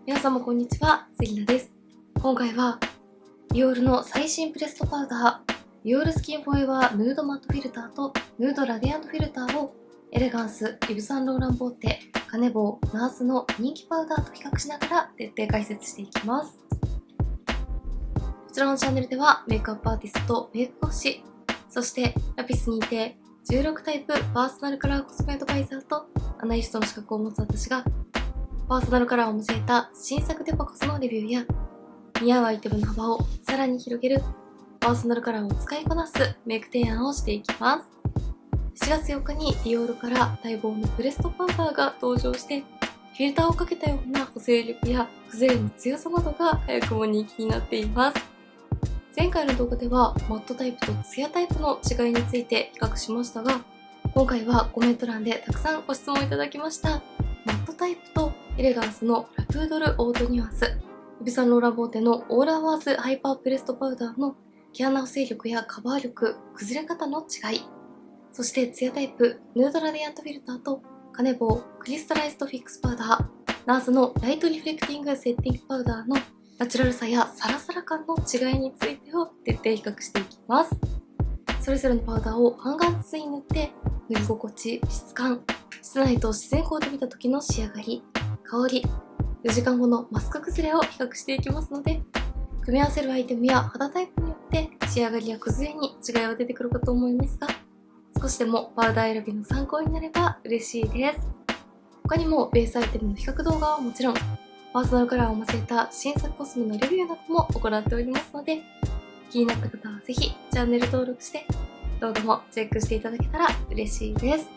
皆様こんにちは、セリナです。今回は、ディオールの最新プレストパウダー、ディオールスキンフォーエバーヌードマットフィルターとヌードラディアントフィルターをエレガンス、イヴ・サンローランボーテ、カネボウ、ナースの人気パウダーと比較しながら徹底解説していきます。こちらのチャンネルではメイクアップアーティストとメイク講師、そしてラピス認定16タイプパーソナルカラーコスメアドバイザーとアナリストの資格を持つ私がパーソナルカラーを用いた新作デパコスのレビューや似合うアイテムの幅をさらに広げるパーソナルカラーを使いこなすメイク提案をしていきます。7月4日にディオールから待望のプレストパウダーが登場してフィルターをかけたような補正力や崩れの強さなどが早くも人気になっています。前回の動画ではマットタイプとツヤタイプの違いについて比較しましたが、今回はコメント欄でたくさんご質問いただきましたマットタイプとエレガンスのラプードルオートニュアンス、イヴ・サンローランボーテのオーラワーズハイパープレストパウダーの毛穴補正力やカバー力、崩れ方の違い、そしてツヤタイプヌードラディアントフィルターとカネボウクリスタライズドフィックスパウダー、ナースのライトリフレクティングセッティングパウダーのナチュラルさやサラサラ感の違いについてを徹底比較していきます。それぞれのパウダーを半眼ずつに塗って塗り心地、質感、室内と自然光で見た時の仕上がり、香り、4時間後のマスク崩れを比較していきますので、組み合わせるアイテムや肌タイプによって仕上がりや崩れに違いは出てくるかと思いますが、少しでもパウダー選びの参考になれば嬉しいです。他にもベースアイテムの比較動画はもちろん、パーソナルカラーを用いた新作コスメのレビューなども行っておりますので、気になった方はぜひチャンネル登録して動画もチェックしていただけたら嬉しいです。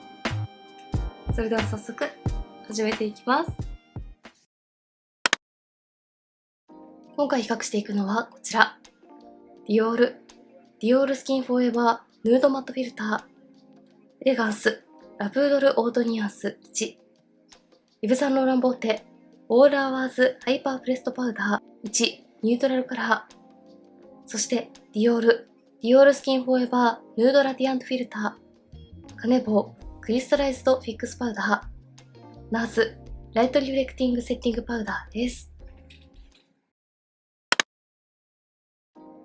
それでは早速始めていきます。今回比較していくのはこちら。ディオールスキンフォーエバーヌードマットフィルター、エレガンス、ラプードルオートニュアンス1、イヴ・サンローランボーテ、オールアワーズハイパープレストパウダー1、ニュートラルカラー、そしてディオールスキンフォーエバーヌードラディアントフィルター、カネボウクリスタライズドフィックスパウダー、ナースライトリフレクティングセッティングパウダーです。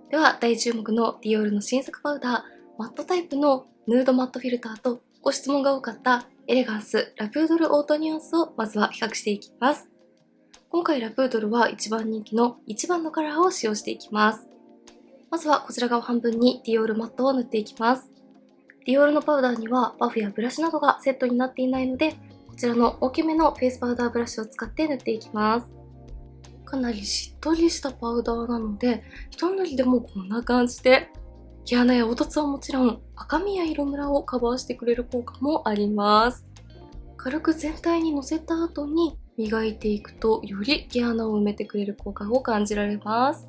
では大注目のディオールの新作パウダー、マットタイプのヌードマットフィルターとご質問が多かったエレガンスラプードルオートニュアンスをまずは比較していきます。今回ラプードルは一番人気の1番のカラーを使用していきます。まずはこちら側半分にディオールマットを塗っていきます。ディオールのパウダーにはパフやブラシなどがセットになっていないので、こちらの大きめのフェイスパウダーブラシを使って塗っていきます。かなりしっとりしたパウダーなので、一塗りでもこんな感じで、毛穴や凹凸はもちろん赤みや色ムラをカバーしてくれる効果もあります。軽く全体にのせた後に磨いていくと、より毛穴を埋めてくれる効果を感じられます。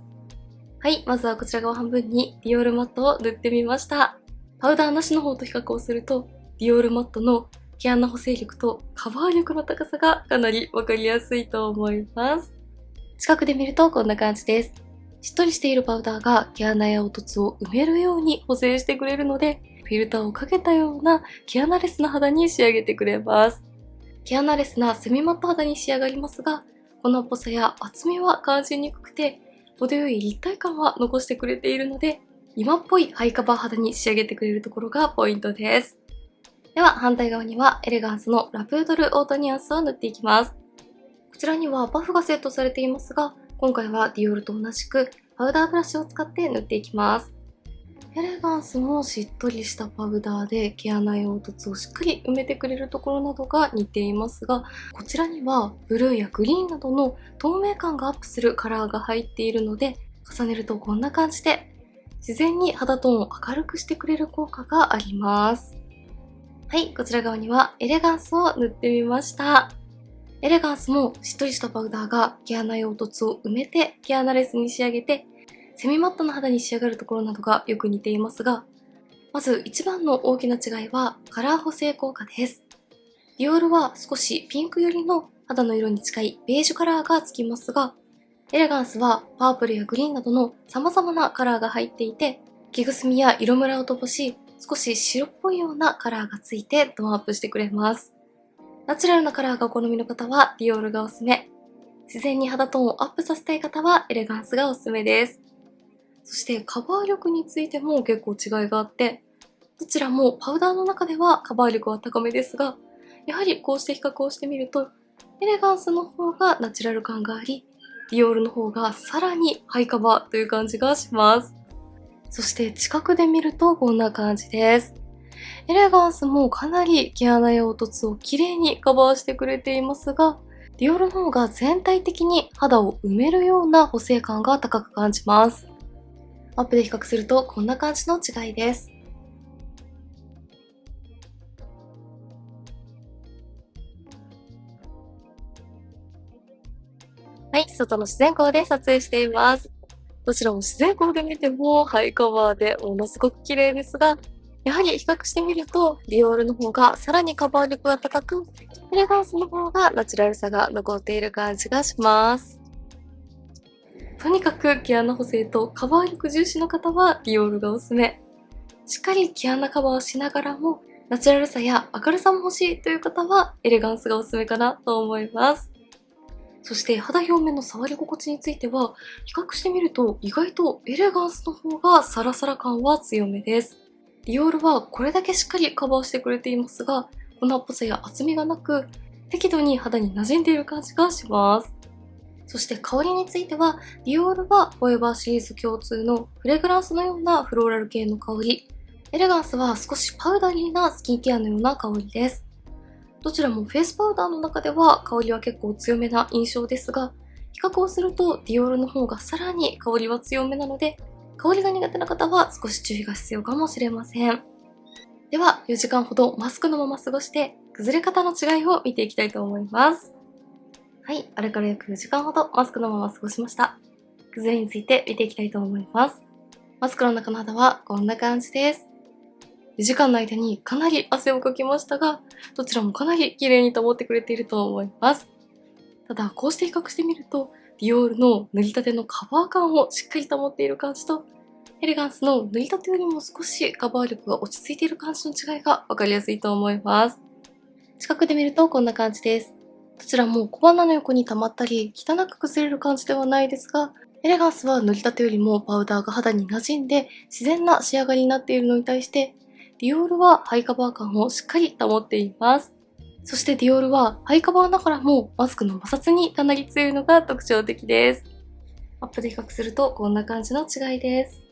はい、まずはこちら側半分にディオールマットを塗ってみました。パウダーなしの方と比較をすると、ディオールマットの毛穴補正力とカバー力の高さがかなりわかりやすいと思います。近くで見るとこんな感じです。しっとりしているパウダーが毛穴や凹凸を埋めるように補正してくれるので、フィルターをかけたような毛穴レスな肌に仕上げてくれます。毛穴レスなセミマット肌に仕上がりますが、粉っぽさや厚みは感じにくくて、程よい立体感は残してくれているので、今っぽいハイカバー肌に仕上げてくれるところがポイントです。では反対側にはエレガンスのラプードルオートニュアンスを塗っていきます。こちらにはパフがセットされていますが、今回はディオールと同じくパウダーブラシを使って塗っていきます。エレガンスもしっとりしたパウダーで毛穴や凹凸をしっかり埋めてくれるところなどが似ていますが、こちらにはブルーやグリーンなどの透明感がアップするカラーが入っているので、重ねるとこんな感じで自然に肌トーンを明るくしてくれる効果があります。はい、こちら側にはエレガンスを塗ってみました。エレガンスもしっとりしたパウダーが毛穴や凹凸を埋めて毛穴レスに仕上げて、セミマットな肌に仕上がるところなどがよく似ていますが、まず一番の大きな違いはカラー補正効果です。ディオールは少しピンク寄りの肌の色に近いベージュカラーがつきますが、エレガンスはパープルやグリーンなどの様々なカラーが入っていて、木くすみや色ムラを飛ばし、少し白っぽいようなカラーがついてトーンアップしてくれます。ナチュラルなカラーがお好みの方はディオールがおすすめ。自然に肌トーンをアップさせたい方はエレガンスがおすすめです。そしてカバー力についても結構違いがあって、どちらもパウダーの中ではカバー力は高めですが、やはりこうして比較をしてみると、エレガンスの方がナチュラル感があり、ディオールの方がさらにハイカバーという感じがします。そして近くで見るとこんな感じです。エレガンスもかなり毛穴や凹凸をきれいにカバーしてくれていますが、ディオールの方が全体的に肌を埋めるような補正感が高く感じます。アップで比較するとこんな感じの違いです。はい、外の自然光で撮影しています。どちらも自然光で見てもハイカバーでものすごく綺麗ですが、やはり比較してみると、ディオールの方がさらにカバー力が高く、エレガンスの方がナチュラルさが残っている感じがします。とにかく毛穴補正とカバー力重視の方はディオールがおすすめ。しっかり毛穴カバーをしながらも、ナチュラルさや明るさも欲しいという方はエレガンスがおすすめかなと思います。そして肌表面の触り心地については、比較してみると意外とエレガンスの方がサラサラ感は強めです。ディオールはこれだけしっかりカバーしてくれていますが、粉っぽさや厚みがなく、適度に肌に馴染んでいる感じがします。そして香りについては、ディオールはフォーエバーシリーズ共通のフレグランスのようなフローラル系の香り、エレガンスは少しパウダリーなスキンケアのような香りです。どちらもフェイスパウダーの中では香りは結構強めな印象ですが、比較をするとディオールの方がさらに香りは強めなので、香りが苦手な方は少し注意が必要かもしれません。では、4時間ほどマスクのまま過ごして、崩れ方の違いを見ていきたいと思います。はい、あれから約4時間ほどマスクのまま過ごしました。崩れについて見ていきたいと思います。マスクの中の肌はこんな感じです。4時間の間にかなり汗をかきましたが、どちらもかなり綺麗に保ってくれていると思います。ただ、こうして比較してみると、ディオールの塗りたてのカバー感をしっかり保っている感じと、エレガンスの塗りたてよりも少しカバー力が落ち着いている感じの違いがわかりやすいと思います。近くで見るとこんな感じです。どちらも小鼻の横に溜まったり、汚く崩れる感じではないですが、エレガンスは塗りたてよりもパウダーが肌に馴染んで自然な仕上がりになっているのに対して、ディオールはハイカバー感をしっかり保っています。そしてディオールはハイカバーながらもマスクの摩擦にかなり強いのが特徴的です。アップで比較するとこんな感じの違いです。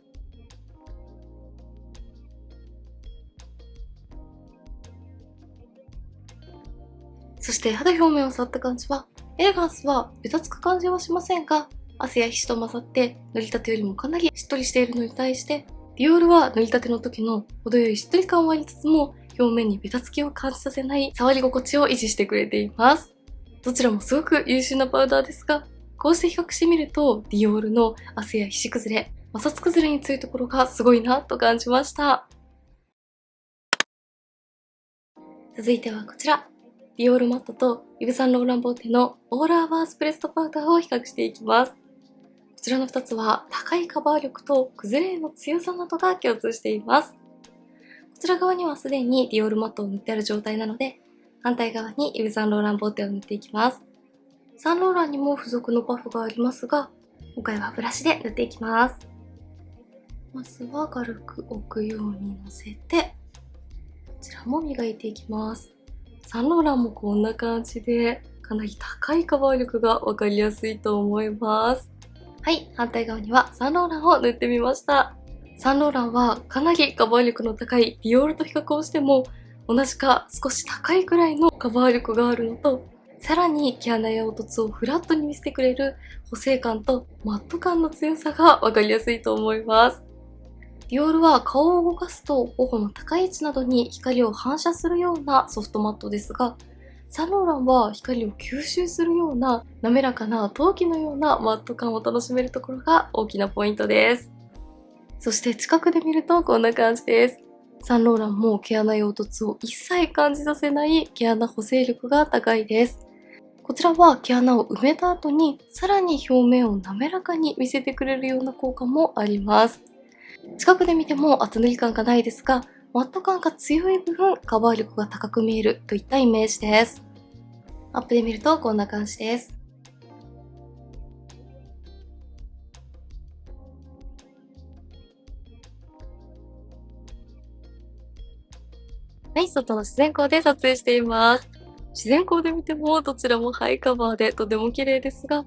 そして肌表面を触った感じは、エレガンスはベタつく感じはしませんが、汗や皮脂と混ざって塗りたてよりもかなりしっとりしているのに対して、ディオールは塗りたての時の程よいしっとり感はありつつも、表面にベタつきを感じさせない触り心地を維持してくれています。どちらもすごく優秀なパウダーですが、こうして比較してみると、ディオールの汗や皮脂崩れ、摩擦崩れに強いところがすごいなと感じました。続いてはこちら。ディオールマットとイヴ・サンローランボーテのオーラーバースプレストパウダーを比較していきます。こちらの2つは高いカバー力と崩れへの強さなどが共通しています。こちら側にはすでにディオールマットを塗ってある状態なので、反対側にイヴ・サンローランボーテを塗っていきます。サンローランにも付属のパフがありますが、今回はブラシで塗っていきます。まずは軽く置くようにのせて、こちらも磨いていきます。サンローランもこんな感じで、かなり高いカバー力がわかりやすいと思います。はい、反対側にはサンローランを塗ってみました。サンローランはかなりカバー力の高いディオールと比較をしても、同じか少し高いくらいのカバー力があるのと、さらに毛穴や凹凸をフラットに見せてくれる補正感とマット感の強さがわかりやすいと思います。ディオールは顔を動かすと頬の高い位置などに光を反射するようなソフトマットですが、サンローランは光を吸収するような滑らかな陶器のようなマット感を楽しめるところが大きなポイントです。そして近くで見るとこんな感じです。サンローランも毛穴や凹凸を一切感じさせない毛穴補正力が高いです。こちらは毛穴を埋めた後にさらに表面を滑らかに見せてくれるような効果もあります。近くで見ても厚塗り感がないですが、マット感が強い分カバー力が高く見えるといったイメージです。アップで見るとこんな感じです。はい、外の自然光で撮影しています。自然光で見てもどちらもハイカバーでとても綺麗ですが、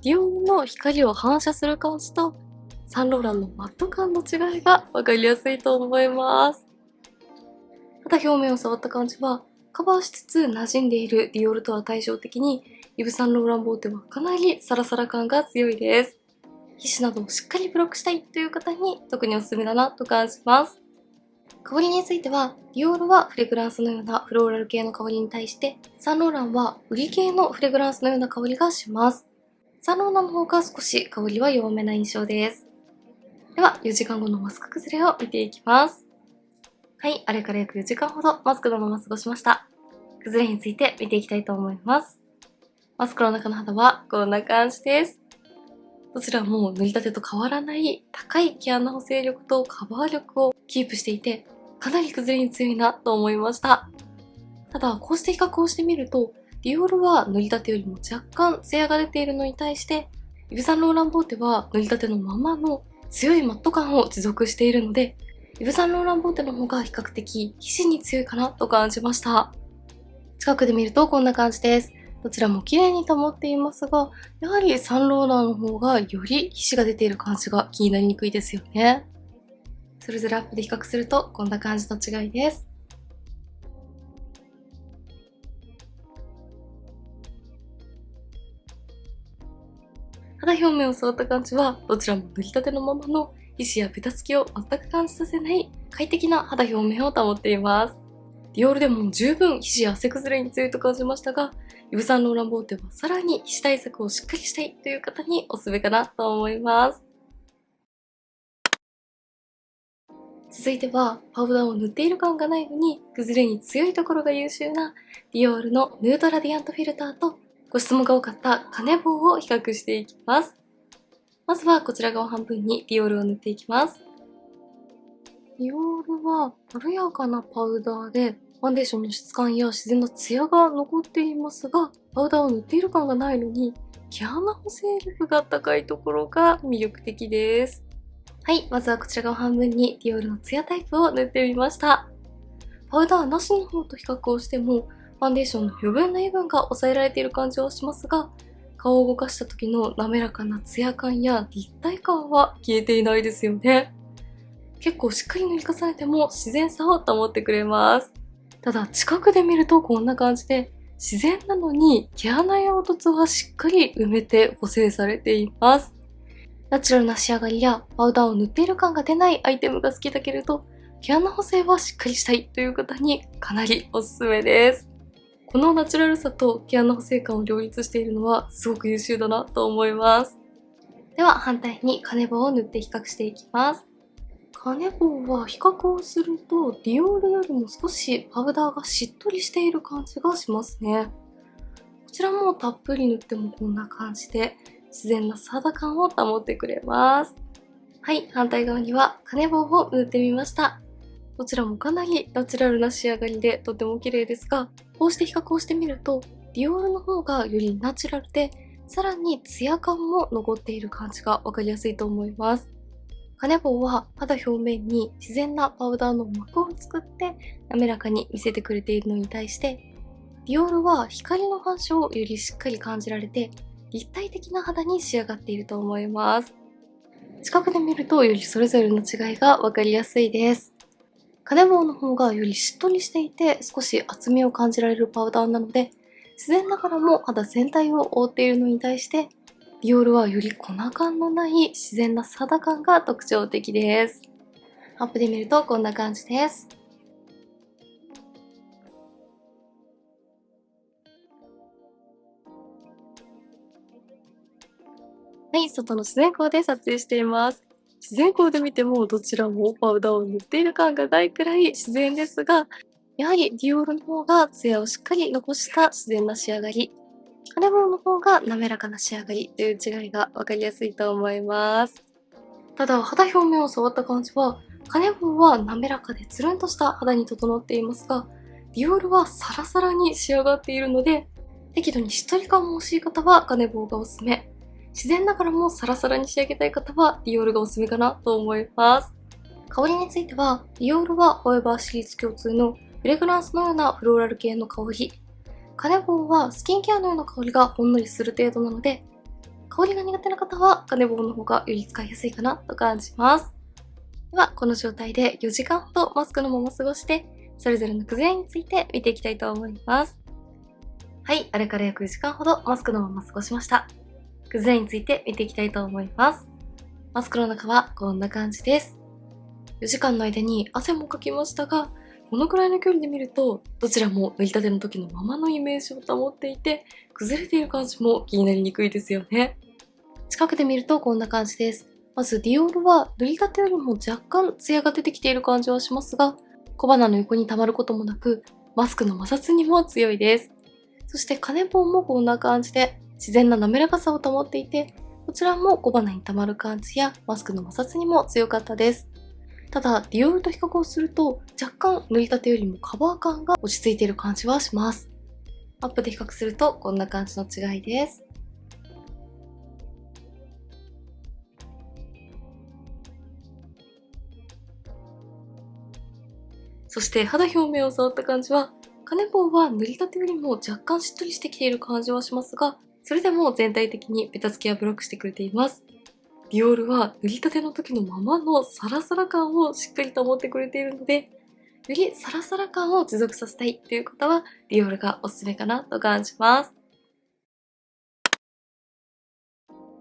ディオールの光を反射する感じとサンローランのマット感の違いがわかりやすいと思います。肌表面を触った感じは、カバーしつつ馴染んでいるディオールとは対照的に、イヴ・サンローランボーテはかなりサラサラ感が強いです。皮脂などをしっかりブロックしたいという方に特におすすめだなと感じます。香りについては、ディオールはフレグランスのようなフローラル系の香りに対して、サンローランはウリ系のフレグランスのような香りがします。サンローランの方が少し香りは弱めな印象です。では、4時間後のマスク崩れを見ていきます。はい、あれから約4時間ほどマスクのまま過ごしました。崩れについて見ていきたいと思います。マスクの中の肌はこんな感じです。どちらも塗りたてと変わらない高い毛穴補正力とカバー力をキープしていて、かなり崩れに強いなと思いました。ただ、こうして比較をしてみると、ディオールは塗りたてよりも若干ツヤが出ているのに対して、イヴ・サンローランボーテは塗りたてのままの強いマット感を持続しているので、イヴ・サンローランボーテの方が比較的皮脂に強いかなと感じました。近くで見るとこんな感じです。どちらも綺麗に保っていますが、やはりサンローランの方がより皮脂が出ている感じが気になりにくいですよね。それぞれアップで比較するとこんな感じの違いです。肌表面を触った感じはどちらも塗りたてのままの皮脂やベタつきを全く感じさせない快適な肌表面を保っています。ディオールでも十分皮脂や汗崩れに強いと感じましたが、イヴ・サンローランボーテはさらに皮脂対策をしっかりしたいという方におすすめかなと思います。続いては、パウダーを塗っている感がないのに崩れに強いところが優秀なディオールのヌードラディアントフィルターとご質問が多かったカネボウを比較していきます。まずはこちら側半分にディオールを塗っていきます。ディオールは軽やかなパウダーで、ファンデーションの質感や自然なツヤが残っていますが、パウダーを塗っている感がないのに、毛穴補正力が高いところが魅力的です。はい、まずはこちら側半分にディオールのツヤタイプを塗ってみました。パウダーなしの方と比較をしても、ファンデーションの余分な油分が抑えられている感じはしますが、顔を動かした時の滑らかなツヤ感や立体感は消えていないですよね。結構しっかり塗り重ねても自然さを保ってくれます。ただ近くで見るとこんな感じで、自然なのに毛穴や凹凸はしっかり埋めて補正されています。ナチュラルな仕上がりやパウダーを塗っている感が出ないアイテムが好きだけれど、毛穴補正はしっかりしたいという方にかなりおすすめです。このナチュラルさと毛穴補正感を両立しているのはすごく優秀だなと思います。では反対にカネボウを塗って比較していきます。カネボウは比較をするとディオールよりも少しパウダーがしっとりしている感じがしますね。こちらもたっぷり塗ってもこんな感じで自然な肌感を保ってくれます。はい、反対側にはカネボウを塗ってみました。どちらもかなりナチュラルな仕上がりでとても綺麗ですが、こうして比較をしてみるとディオールの方がよりナチュラルで、さらにツヤ感も残っている感じがわかりやすいと思います。カネボウは肌表面に自然なパウダーの膜を作って滑らかに見せてくれているのに対して、ディオールは光の反射をよりしっかり感じられて立体的な肌に仕上がっていると思います。近くで見るとよりそれぞれの違いがわかりやすいです。カネボウの方がよりしっとりしていて少し厚みを感じられるパウダーなので、自然ながらも肌全体を覆っているのに対して、ディオールはより粉感のない自然な肌感が特徴的です。アップで見るとこんな感じです。はい、外の自然光で撮影しています。自然光で見てもどちらもパウダーを塗っている感がないくらい自然ですが、やはりディオールの方がツヤをしっかり残した自然な仕上がり、カネボウの方が滑らかな仕上がりという違いがわかりやすいと思います。ただ肌表面を触った感じは、カネボウは滑らかでつるんとした肌に整っていますが、ディオールはサラサラに仕上がっているので、適度にしっとり感も欲しい方はカネボウがおすすめ。自然ながらもサラサラに仕上げたい方はディオールがおすすめかなと思います。香りについては、ディオールはフォーエバーシリーズ共通のフフレグランスのようなフローラル系の香り。カネボウはスキンケアのような香りがほんのりする程度なので、香りが苦手な方はカネボウの方がより使いやすいかなと感じます。では、この状態で4時間ほどマスクのまま過ごして、それぞれの崩れについて見ていきたいと思います。はい、あれから約4時間ほどマスクのまま過ごしました。崩れについて見ていきたいと思います。マスクの中はこんな感じです。4時間の間に汗もかきましたが、このくらいの距離で見ると、どちらも塗りたての時のままのイメージを保っていて、崩れている感じも気になりにくいですよね。近くで見るとこんな感じです。まずディオールは塗りたてよりも若干ツヤが出てきている感じはしますが、小鼻の横に溜まることもなく、マスクの摩擦にも強いです。そしてカネボウもこんな感じで、自然な滑らかさを保っていて、こちらも小鼻に溜まる感じやマスクの摩擦にも強かったです。ただ、ディオールと比較をすると、若干塗りたてよりもカバー感が落ち着いている感じはします。アップで比較するとこんな感じの違いです。そして肌表面を触った感じは、カネボウは塗りたてよりも若干しっとりしてきている感じはしますが、それでも全体的にベタつきはブロックしてくれています。ディオールは塗りたての時のままのサラサラ感をしっかり保ってくれているので、よりサラサラ感を持続させたいという方は、ディオールがおすすめかなと感じます。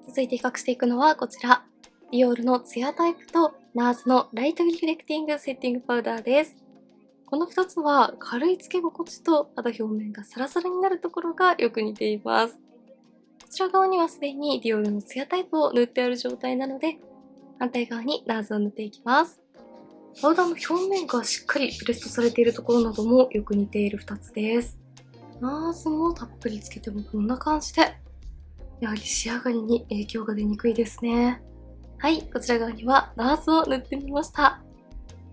続いて比較していくのはこちら。ディオールのツヤタイプとナーズのライトリフレクティングセッティングパウダーです。この2つは軽いつけ心地と肌表面がサラサラになるところがよく似ています。こちら側にはすでにディオールのツヤタイプを塗ってある状態なので、反対側にナーズを塗っていきます。パウダーの表面がしっかりプレストされているところなどもよく似ている2つです。ナーズもたっぷりつけてもこんな感じで、やはり仕上がりに影響が出にくいですね。はい、こちら側にはナーズを塗ってみました。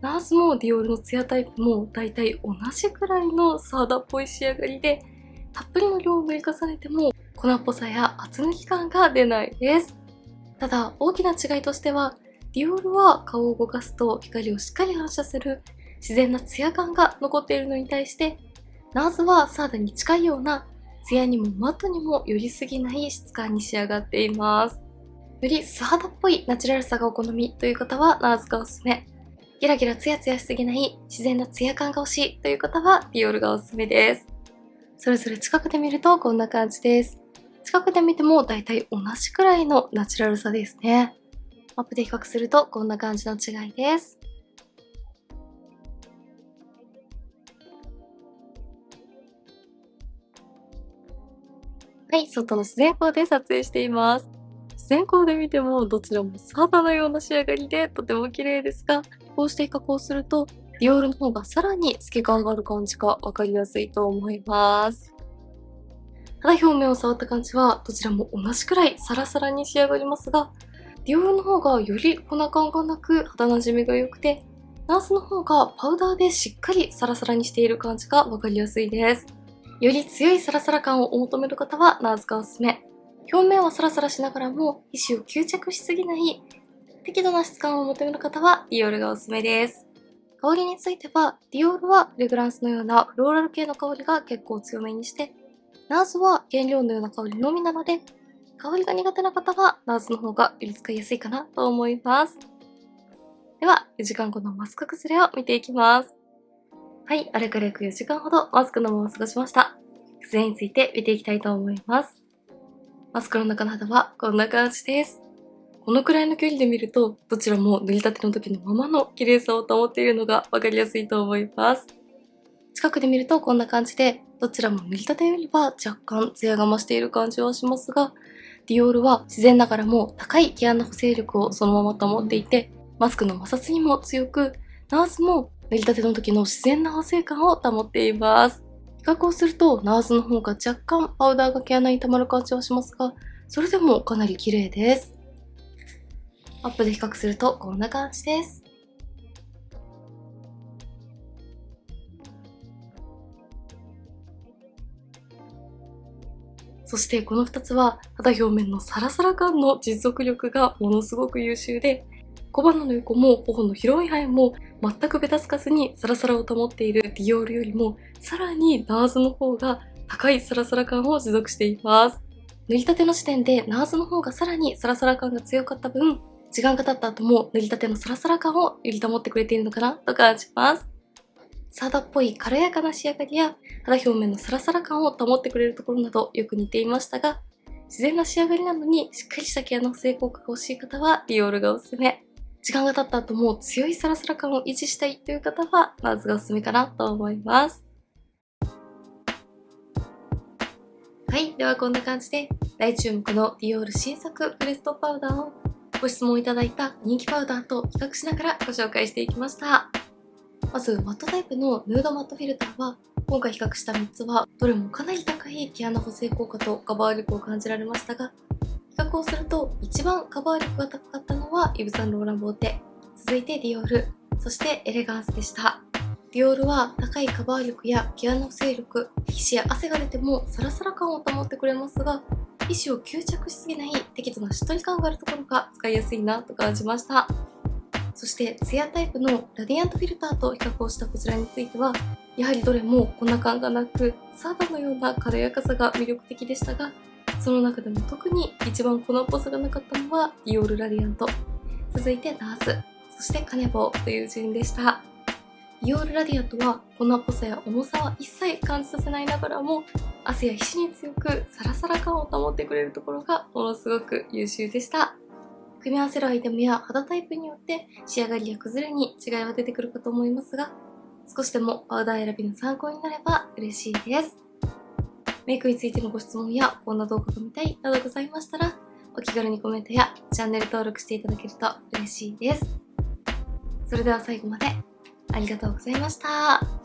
ナーズもディオールのツヤタイプもだいたい同じくらいのサーダっぽい仕上がりで、たっぷりの量を塗り重ねても粉っぽさや厚塗り感が出ないです。ただ大きな違いとしては、ディオールは顔を動かすと光をしっかり反射する自然なツヤ感が残っているのに対して、ナーズはサーダに近いようなツヤにもマットにも寄りすぎない質感に仕上がっています。より素肌っぽいナチュラルさがお好みという方はナーズがおすすめ。ギラギラツヤツヤしすぎない自然なツヤ感が欲しいという方はディオールがおすすめです。それぞれ近くで見るとこんな感じです。近くで見てもだいたい同じくらいのナチュラルさですね。アップで比較するとこんな感じの違いです。はい、外の自然光で撮影しています。自然光で見てもどちらもサーダのような仕上がりでとても綺麗ですが、こうして加工するとディオールの方がさらに透け感がある感じがわかりやすいと思います。肌表面を触った感じはどちらも同じくらいサラサラに仕上がりますが、ディオールの方がより粉感がなく肌なじみが良くて、ナースの方がパウダーでしっかりサラサラにしている感じがわかりやすいです。より強いサラサラ感を求める方はナーズがおすすめ。表面はサラサラしながらも皮脂を吸着しすぎない適度な質感を求める方はディオールがおすすめです。香りについては、ディオールはフレグランスのようなフローラル系の香りが結構強めにして、ナーズは原料のような香りのみなので、香りが苦手な方はナーズの方がより使いやすいかなと思います。では、4時間後のマスク崩れを見ていきます。はい、あれから約4時間ほどマスクのまま過ごしました。崩れについて見ていきたいと思います。マスクの中の肌はこんな感じです。このくらいの距離で見ると、どちらも塗りたての時のままの綺麗さを保っているのがわかりやすいと思います。近くで見るとこんな感じで、どちらも塗りたてよりは若干ツヤが増している感じはしますが、ディオールは自然ながらも高い毛穴補正力をそのまま保っていて、マスクの摩擦にも強く、ナーズも塗りたての時の自然な補正感を保っています。比較をすると、ナーズの方が若干パウダーが毛穴に溜まる感じはしますが、それでもかなり綺麗です。アップで比較するとこんな感じです。そしてこの2つは肌表面のサラサラ感の持続力がものすごく優秀で、小鼻の横も頬の広い範囲も全くベタつかずにサラサラを保っているディオールよりも、さらにナーズの方が高いサラサラ感を持続しています。塗りたての時点でナーズの方がさらにサラサラ感が強かった分、時間が経った後も塗りたてのサラサラ感をより保ってくれているのかなと感じます。サーダっぽい軽やかな仕上がりや肌表面のサラサラ感を保ってくれるところなどよく似ていましたが、自然な仕上がりなのにしっかりした毛穴補正効果が欲しい方はディオールがおすすめ。時間が経った後も強いサラサラ感を維持したいという方はナーズがおすすめかなと思います。はい、ではこんな感じで大注目のディオール新作プレストパウダーをご質問いただいた人気パウダーと比較しながらご紹介していきました。まずマットタイプのヌードマットフィルターは、今回比較した3つはどれもかなり高い毛穴補正効果とカバー力を感じられましたが、比較をすると一番カバー力が高かったのはイヴ・サンローランボーテ、続いてディオール、そしてエレガンスでした。ディオールは高いカバー力や毛穴補正力、皮脂や汗が出てもサラサラ感を保ってくれますが、皮脂を吸着しすぎない適度なしっとり感があるところが使いやすいなと感じました。そしてツヤタイプのラディアントフィルターと比較をしたこちらについては、やはりどれも粉感がなく、サーダのような軽やかさが魅力的でしたが、その中でも特に一番粉っぽさがなかったのはディオールラディアント、続いてナーズ、そしてカネボウという順でした。ディオールラディアントは粉っぽさや重さは一切感じさせないながらも、汗や皮脂に強くサラサラ感を保ってくれるところがものすごく優秀でした。組み合わせるアイテムや肌タイプによって仕上がりや崩れに違いは出てくるかと思いますが、少しでもパウダー選びの参考になれば嬉しいです。メイクについてのご質問やこんな動画が見たいなどございましたら、お気軽にコメントやチャンネル登録していただけると嬉しいです。それでは最後までありがとうございました。